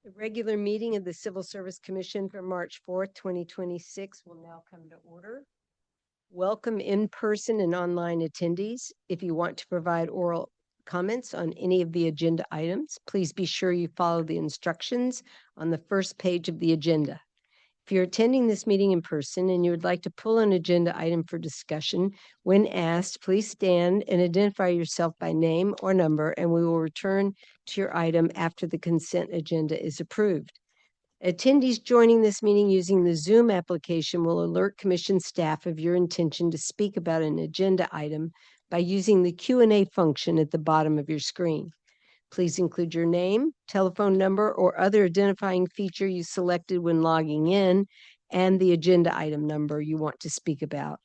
The regular meeting of the Civil Service Commission for March 4th, 2026 will now come to order. Welcome in-person and online attendees. If you want to provide oral comments on any of the agenda items, please be sure you follow the instructions on the first page of the agenda. If you're attending this meeting in person and you would like to pull an agenda item for discussion, when asked, please stand and identify yourself by name or number, and we will return to your item after the consent agenda is approved. Attendees joining this meeting using the Zoom application will alert Commission staff of your intention to speak about an agenda item by using the Q&A function at the bottom of your screen. Please include your name, telephone number, or other identifying feature you selected when logging in, and the agenda item number you want to speak about.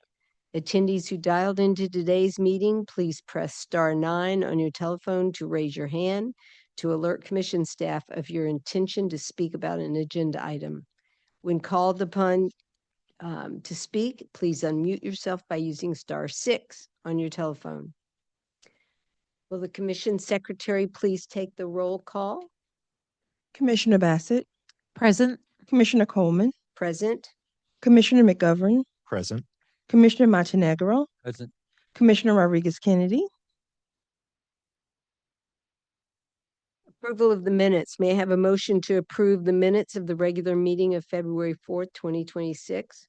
Attendees who dialed into today's meeting, please press *9 on your telephone to raise your hand to alert Commission staff of your intention to speak about an agenda item. When called upon to speak, please unmute yourself by using *6 on your telephone. Will the Commission Secretary please take the roll call? Commissioner Bassett. Present. Commissioner Coleman. Present. Commissioner McGovern. Present. Commissioner Montenegro. Present. Commissioner Rodriguez-Kennedy. Approval of the minutes. May I have a motion to approve the minutes of the regular meeting of February 4th, 2026?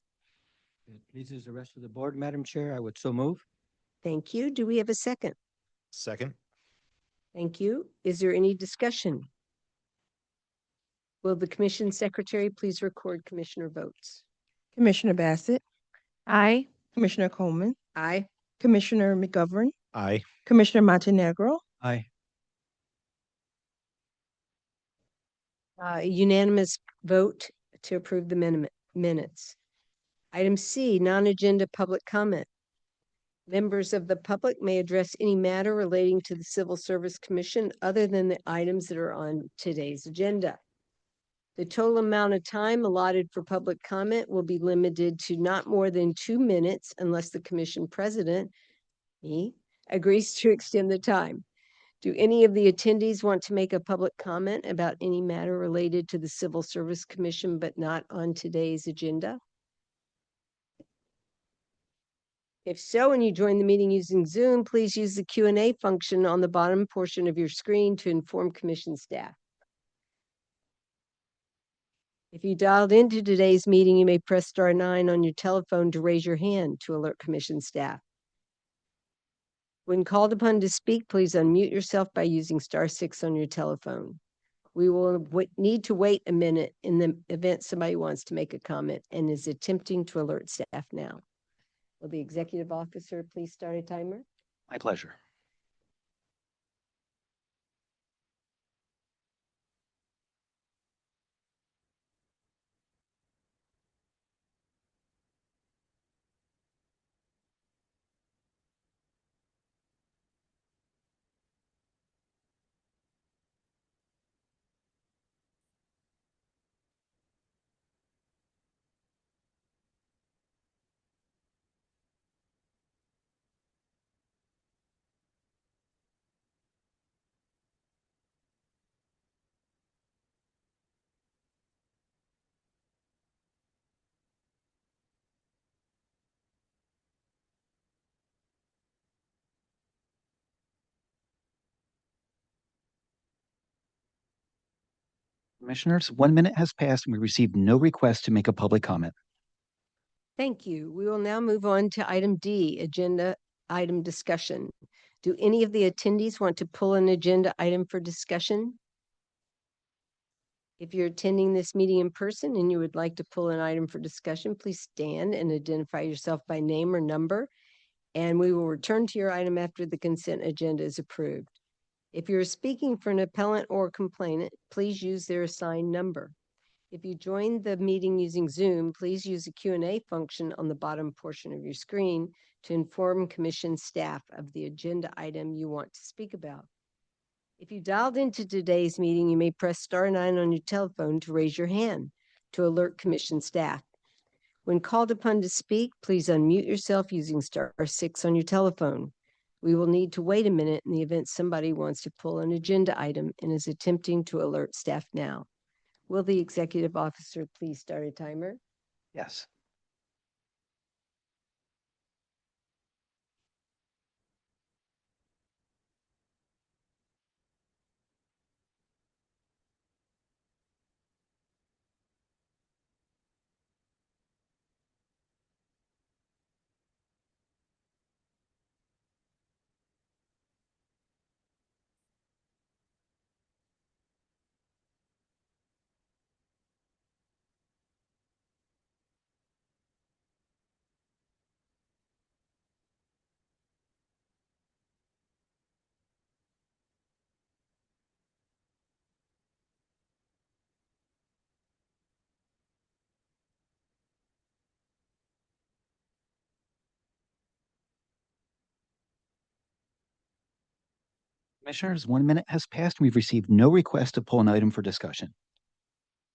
If it pleases the rest of the board, Madam Chair, I would so move. Thank you. Do we have a second? Second. Thank you. Is there any discussion? Will the Commission Secretary please record Commissioner votes? Commissioner Bassett. Aye. Commissioner Coleman. Aye. Commissioner McGovern. Aye. Commissioner Montenegro. Aye. Unanimous vote to approve the minutes. Item C, non-agenda public comment. Members of the public may address any matter relating to the Civil Service Commission other than the items that are on today's agenda. The total amount of time allotted for public comment will be limited to not more than 2 minutes unless the Commission President, me, agrees to extend the time. Do any of the attendees want to make a public comment about any matter related to the Civil Service Commission but not on today's agenda? If so, and you join the meeting using Zoom, please use the Q&A function on the bottom portion of your screen to inform Commission staff. If you dialed into today's meeting, you may press *9 on your telephone to raise your hand to alert Commission staff. When called upon to speak, please unmute yourself by using *6 on your telephone. We will need to wait a minute in the event somebody wants to make a comment and is attempting to alert staff now. Will the executive officer please start a timer? My pleasure. Commissioners, 1 minute has passed and we received no request to make a public comment. Thank you. We will now move on to item D, agenda item discussion. Do any of the attendees want to pull an agenda item for discussion? If you're attending this meeting in person and you would like to pull an item for discussion, please stand and identify yourself by name or number, and we will return to your item after the consent agenda is approved. If you're speaking for an appellant or complainant, please use their assigned number. If you joined the meeting using Zoom, please use the Q&A function on the bottom portion of your screen to inform Commission staff of the agenda item you want to speak about. If you dialed into today's meeting, you may press *9 on your telephone to raise your hand to alert Commission staff. When called upon to speak, please unmute yourself using *6 on your telephone. We will need to wait a minute in the event somebody wants to pull an agenda item and is attempting to alert staff now. Will the executive officer please start a timer? Yes. Commissioners, 1 minute has passed and we've received no request to pull an item for discussion.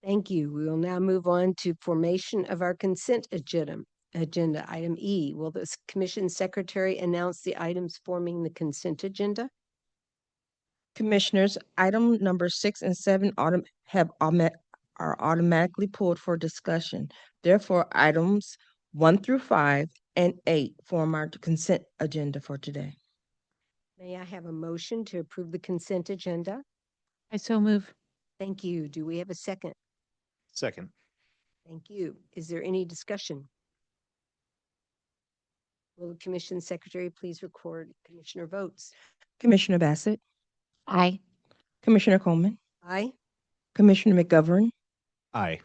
Thank you. We will now move on to formation of our consent agenda. Item E, will the commission secretary announce the items forming the consent agenda? Commissioners, item number 6 and 7 are automatically pulled for discussion. Therefore, items 1 through 5 and 8 form our consent agenda for today. May I have a motion to approve the consent agenda? I so move. Thank you. Do we have a second? Second. Thank you. Is there any discussion? Will the commission secretary please record commissioner votes? Commissioner Bassett, Aye. Commissioner Coleman, Aye. Commissioner McGovern, Aye.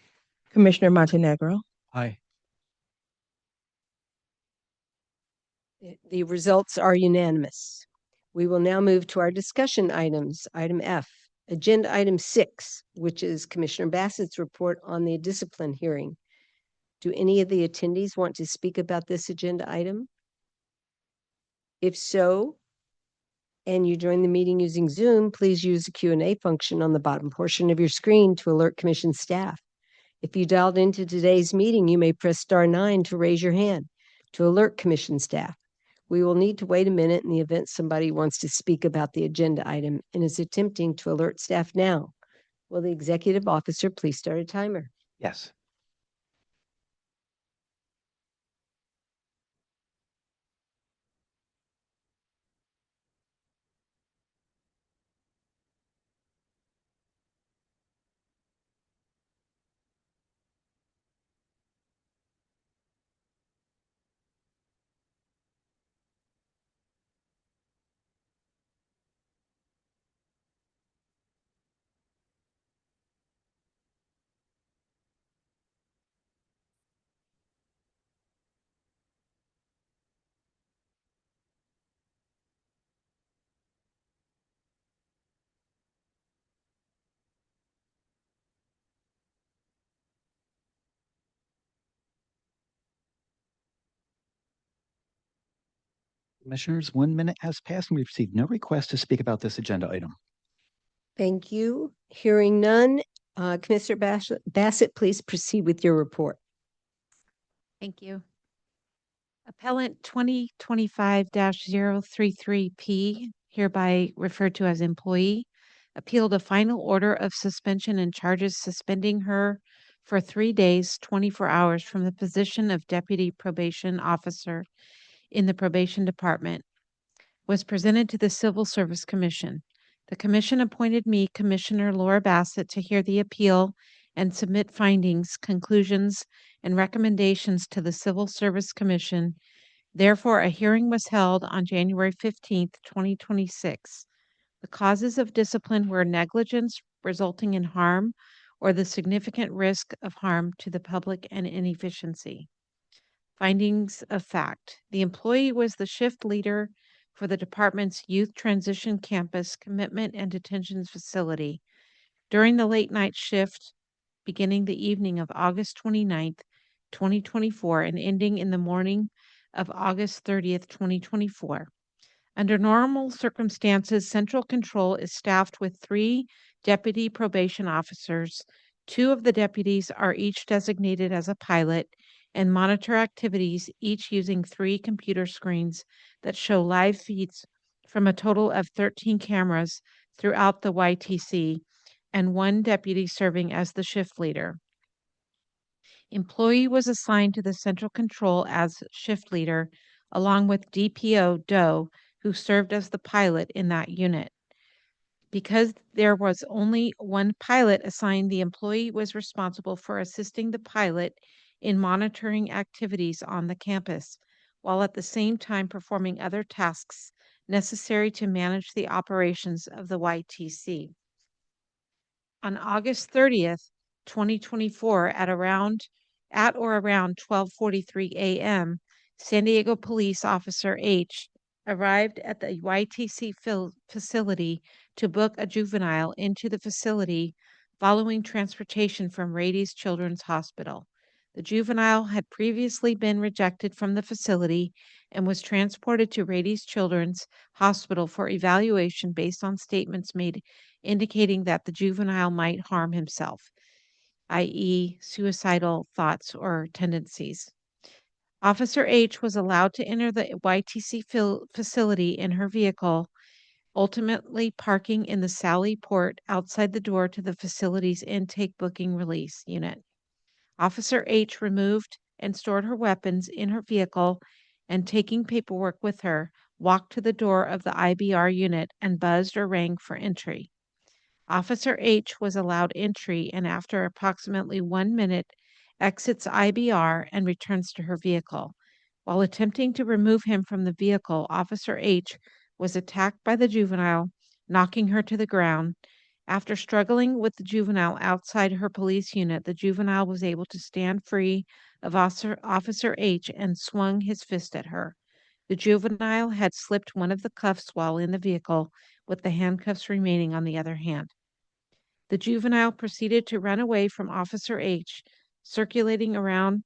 Commissioner Montenegro, Aye. The results are unanimous. We will now move to our discussion items. Item F, agenda item 6, which is Commissioner Bassett's report on the discipline hearing. Do any of the attendees want to speak about this agenda item? If so, and you join the meeting using Zoom, please use the Q&A function on the bottom portion of your screen to alert commission staff. If you dialed into today's meeting, you may press *9 to raise your hand to alert commission staff. We will need to wait a minute in the event somebody wants to speak about the agenda item and is attempting to alert staff now. Will the executive officer please start a timer? Yes. Commissioners, 1 minute has passed and we've received no request to speak about this agenda item. Thank you. Hearing none, Commissioner Bassett, please proceed with your report. Thank you. Appellant 2025-033P, hereby referred to as employee, appealed a final order of suspension and charges suspending her for 3 days, 24 hours from the position of Deputy Probation Officer in the Probation Department, was presented to the Civil Service Commission. The commission appointed me, Commissioner Laura Bassett, to hear the appeal and submit findings, conclusions, and recommendations to the Civil Service Commission. Therefore, a hearing was held on January 15th, 2026. The causes of discipline were negligence resulting in harm or the significant risk of harm to the public and inefficiency. Findings of fact. The employee was the shift leader for the department's Youth Transition Campus Commitment and Detention Facility. During the late night shift, beginning the evening of August 29th, 2024, and ending in the morning of August 30th, 2024. Under normal circumstances, Central Control is staffed with 3 deputy probation officers. 2 of the deputies are each designated as a pilot and monitor activities, each using 3 computer screens that show live feeds from a total of 13 cameras throughout the YTC, and one deputy serving as the shift leader. Employee was assigned to the central control as shift leader, along with DPO Doe, who served as the pilot in that unit. Because there was only one pilot assigned, the employee was responsible for assisting the pilot in monitoring activities on the campus, while at the same time performing other tasks necessary to manage the operations of the YTC. On August 30th, 2024, at or around 12:43 a.m., San Diego Police Officer H arrived at the YTC facility to book a juvenile into the facility following transportation from Rady's Children's Hospital. The juvenile had previously been rejected from the facility and was transported to Rady's Children's Hospital for evaluation based on statements made indicating that the juvenile might harm himself, i.e., suicidal thoughts or tendencies. Officer H was allowed to enter the YTC facility in her vehicle, ultimately parking in the Sally Port outside the door to the facility's intake booking release unit. Officer H removed and stored her weapons in her vehicle and, taking paperwork with her, walked to the door of the IBR unit and buzzed or rang for entry. Officer H was allowed entry and after approximately 1 minute exits IBR and returns to her vehicle. While attempting to remove him from the vehicle, Officer H was attacked by the juvenile, knocking her to the ground. After struggling with the juvenile outside her police unit, the juvenile was able to stand free of Officer H and swung his fist at her. The juvenile had slipped one of the cuffs while in the vehicle, with the handcuffs remaining on the other hand. The juvenile proceeded to run away from Officer H, circulating around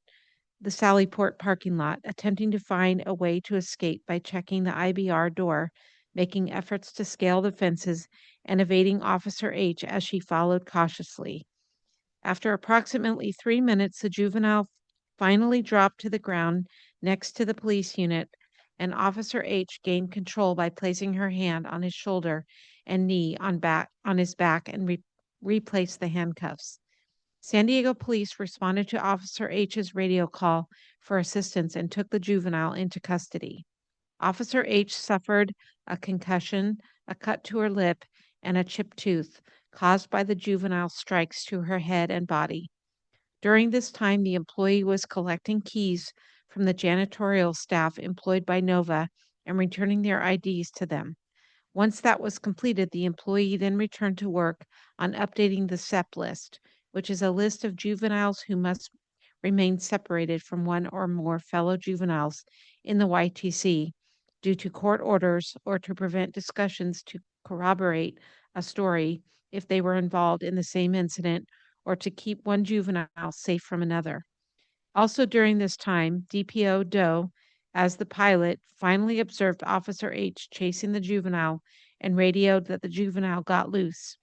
the Sallyport parking lot, attempting to find a way to escape by checking the IBR door, making efforts to scale the fences, and evading Officer H as she followed cautiously. After approximately 3 minutes, the juvenile finally dropped to the ground next to the police unit, and Officer H gained control by placing her hand on his shoulder and knee on his back and replaced the handcuffs. San Diego police responded to Officer H's radio call for assistance and took the juvenile into custody. Officer H suffered a concussion, a cut to her lip, and a chipped tooth caused by the juvenile's strikes to her head and body. During this time, the employee was collecting keys from the janitorial staff employed by Nova and returning their IDs to them. Once that was completed, the employee then returned to work on updating the SEP list, which is a list of juveniles who must remain separated from one or more fellow juveniles in the YTC due to court orders or to prevent discussions to corroborate a story if they were involved in the same incident or to keep one juvenile safe from another. Also during this time, DPO Doe, as the pilot, finally observed Officer H chasing the juvenile and radioed that the juvenile got loose.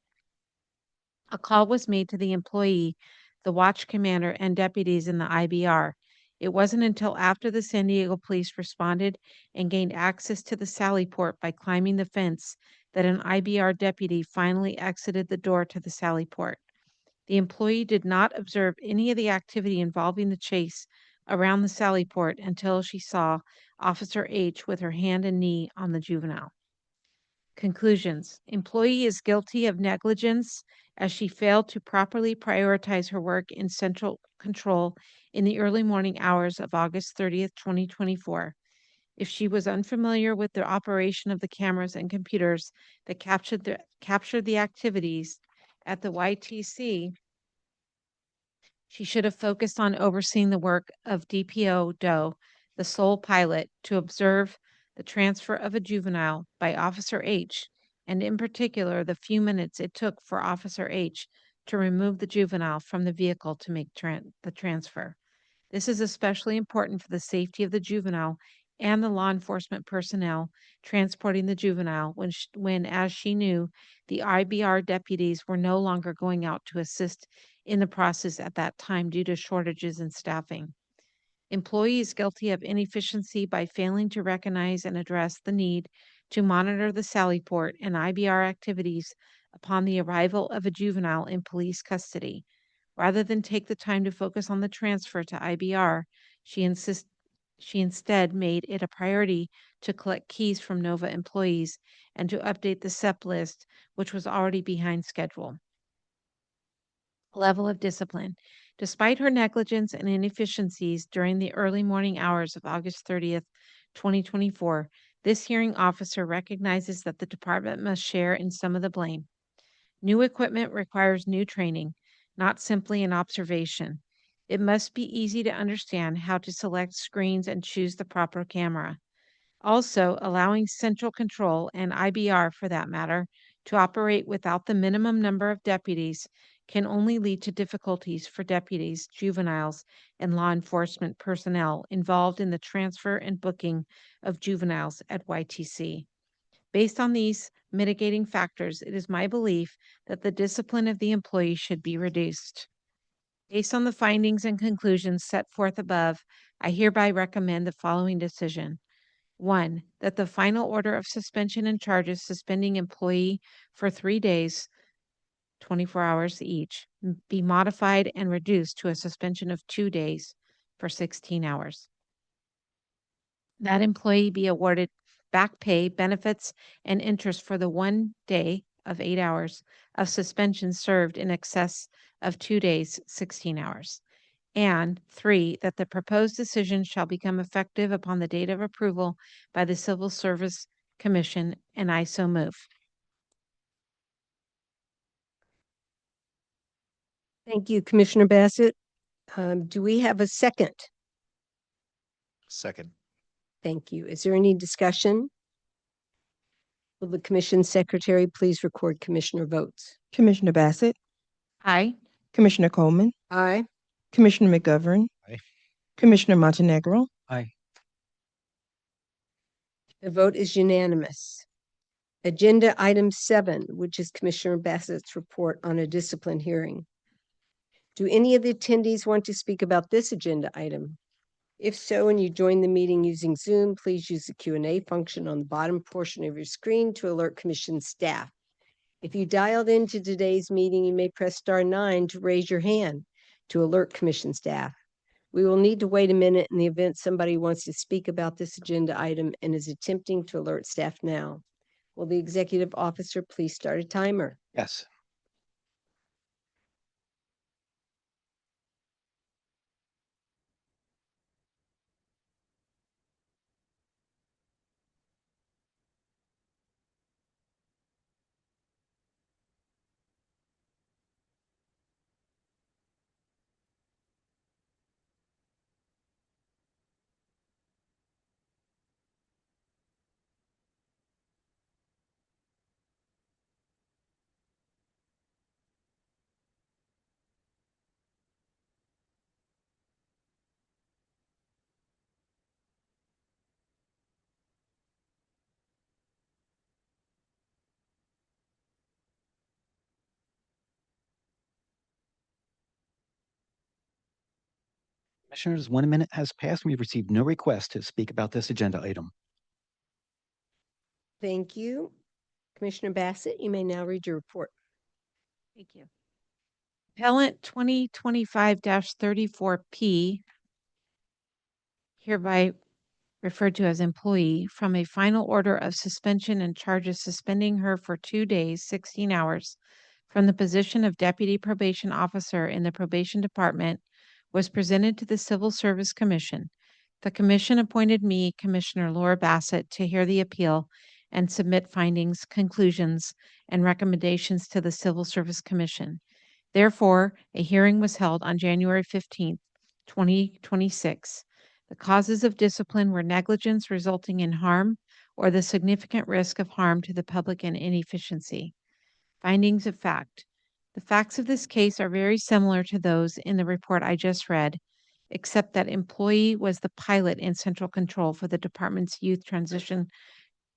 A call was made to the employee, the watch commander, and deputies in the IBR. It wasn't until after the San Diego police responded and gained access to the Sallyport by climbing the fence that an IBR deputy finally exited the door to the Sallyport. The employee did not observe any of the activity involving the chase around the Sallyport until she saw Officer H with her hand and knee on the juvenile. Conclusions. Employee is guilty of negligence as she failed to properly prioritize her work in central control in the early morning hours of August 30th, 2024. If she was unfamiliar with the operation of the cameras and computers that captured the activities at the YTC, she should have focused on overseeing the work of DPO Doe, the sole pilot, to observe the transfer of a juvenile by Officer H, and in particular, the few minutes it took for Officer H to remove the juvenile from the vehicle to make the transfer. This is especially important for the safety of the juvenile and the law enforcement personnel transporting the juvenile when, as she knew, the IBR deputies were no longer going out to assist in the process at that time due to shortages in staffing. Employees guilty of inefficiency by failing to recognize and address the need to monitor the Sallyport and IBR activities upon the arrival of a juvenile in police custody. Rather than take the time to focus on the transfer to IBR, she instead made it a priority to collect keys from NOVA employees and to update the SEP list, which was already behind schedule. Level of discipline. Despite her negligence and inefficiencies during the early morning hours of August 30th, 2024, this hearing officer recognizes that the department must share in some of the blame. New equipment requires new training, not simply an observation. It must be easy to understand how to select screens and choose the proper camera. Also, allowing central control, and IBR for that matter, to operate without the minimum number of deputies can only lead to difficulties for deputies, juveniles, and law enforcement personnel involved in the transfer and booking of juveniles at YTC. Based on these mitigating factors, it is my belief that the discipline of the employee should be reduced. Based on the findings and conclusions set forth above, I hereby recommend the following decision. 1, that the final order of suspension and charges suspending employee for 3 days, 24 hours each, be modified and reduced to a suspension of 2 days for 16 hours. That employee be awarded back pay, benefits, and interest for the 1 day of 8 hours of suspension served in excess of 2 days, 16 hours. And 3, that the proposed decision shall become effective upon the date of approval by the Civil Service Commission, and I so move. Thank you, Commissioner Bassett. Do we have a second? Second. Thank you. Is there any discussion? Will the Commission Secretary please record Commissioner votes? Commissioner Bassett, Aye. Commissioner Coleman, Aye. Commissioner McGovern, Aye. Commissioner Montenegro, Aye. The vote is unanimous. Agenda item 7, which is Commissioner Bassett's report on a discipline hearing. Do any of the attendees want to speak about this agenda item? If so, and you join the meeting using Zoom, please use the Q&A function on the bottom portion of your screen to alert Commission staff. If you dialed into today's meeting, you may press *9 to raise your hand to alert Commission staff. We will need to wait a minute in the event somebody wants to speak about this agenda item and is attempting to alert staff now. Will the executive officer please start a timer? Yes. Commissioners, 1 minute has passed. We've received no request to speak about this agenda item. Thank you. Commissioner Bassett, you may now read your report. Thank you. Appellant 2025-34P, hereby referred to as employee, from a final order of suspension and charges suspending her for 2 days, 16 hours, from the position of Deputy Probation Officer in the Probation Department, was presented to the Civil Service Commission. The Commission appointed me, Commissioner Laura Bassett, to hear the appeal and submit findings, conclusions, and recommendations to the Civil Service Commission. Therefore, a hearing was held on January 15th, 2026. The causes of discipline were negligence resulting in harm or the significant risk of harm to the public and inefficiency. Findings of fact. The facts of this case are very similar to those in the report I just read, except that employee was the pilot in central control for the department's youth transition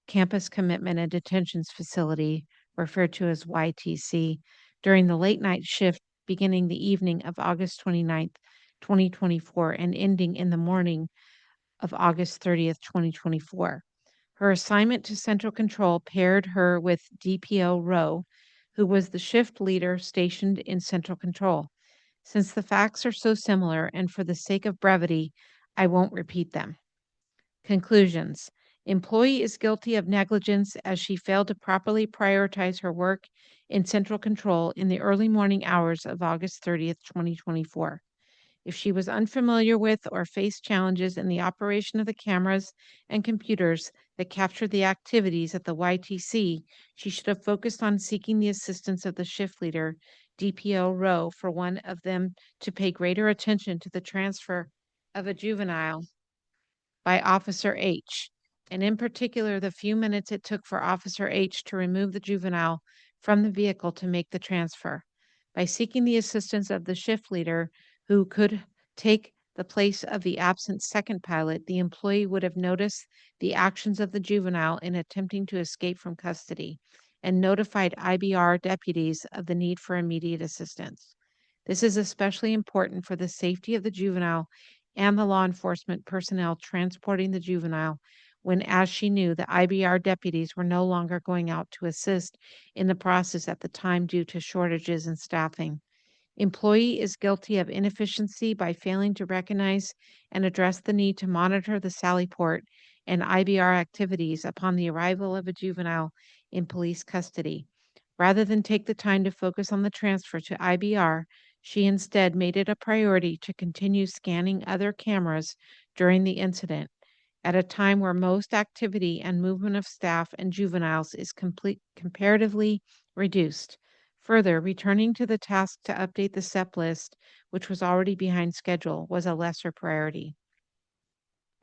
campus commitment and detentions facility, referred to as YTC, during the late night shift beginning the evening of August 29th, 2024, and ending in the morning of August 30th, 2024. Her assignment to central control paired her with DPO Rowe, who was the shift leader stationed in central control. Since the facts are so similar and for the sake of brevity, I won't repeat them. Conclusions. Employee is guilty of negligence as she failed to properly prioritize her work in central control in the early morning hours of August 30th, 2024. If she was unfamiliar with or faced challenges in the operation of the cameras and computers that captured the activities at the YTC, she should have focused on seeking the assistance of the shift leader, DPO Rowe, for one of them to pay greater attention to the transfer of a juvenile by Officer H, and in particular, the few minutes it took for Officer H to remove the juvenile from the vehicle to make the transfer. By seeking the assistance of the shift leader, who could take the place of the absent second pilot, the employee would have noticed the actions of the juvenile in attempting to escape from custody and notified IBR deputies of the need for immediate assistance. This is especially important for the safety of the juvenile and the law enforcement personnel transporting the juvenile when, as she knew, the IBR deputies were no longer going out to assist in the process at the time due to shortages in staffing. Employee is guilty of inefficiency by failing to recognize and address the need to monitor the Sally Port and IBR activities upon the arrival of a juvenile in police custody. Rather than take the time to focus on the transfer to IBR, she instead made it a priority to continue scanning other cameras during the incident, at a time where most activity and movement of staff and juveniles is comparatively reduced. Further, returning to the task to update the SEP list, which was already behind schedule, was a lesser priority.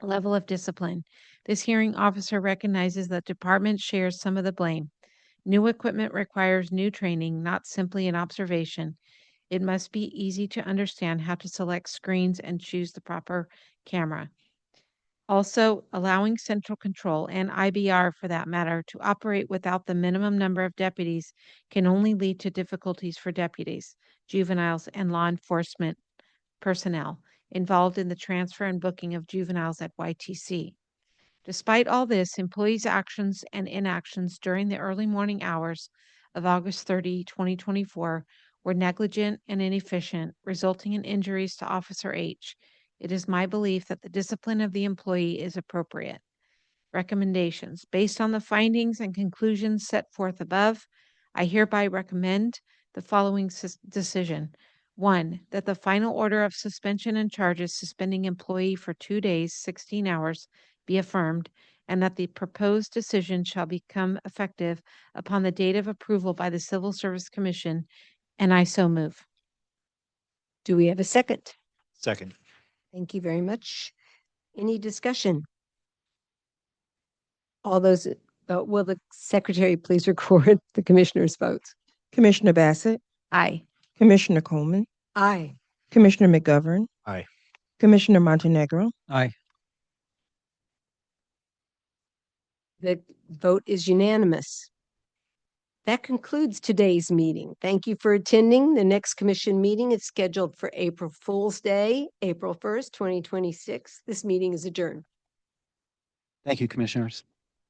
Level of discipline. This hearing officer recognizes that department shares some of the blame. New equipment requires new training, not simply an observation. It must be easy to understand how to select screens and choose the proper camera. Also, allowing central control, and IBR for that matter, to operate without the minimum number of deputies can only lead to difficulties for deputies, juveniles, and law enforcement personnel involved in the transfer and booking of juveniles at YTC. Despite all this, employees' actions and inactions during the early morning hours of August 30, 2024 were negligent and inefficient, resulting in injuries to Officer H. It is my belief that the discipline of the employee is appropriate. Recommendations. Based on the findings and conclusions set forth above, I hereby recommend the following decision. 1, that the final order of suspension and charges suspending employee for 2 days, 16 hours, be affirmed, and that the proposed decision shall become effective upon the date of approval by the Civil Service Commission, and I so move. Do we have a second? Second. Thank you very much. Any discussion? All those, will the secretary please record the commissioner's votes? Commissioner Bassett, Aye. Commissioner Coleman, Aye. Commissioner McGovern, Aye. Commissioner Montenegro, Aye. The vote is unanimous. That concludes today's meeting. Thank you for attending. The next commission meeting is scheduled for April Fool's Day, April 1st, 2026. This meeting is adjourned. Thank you, commissioners.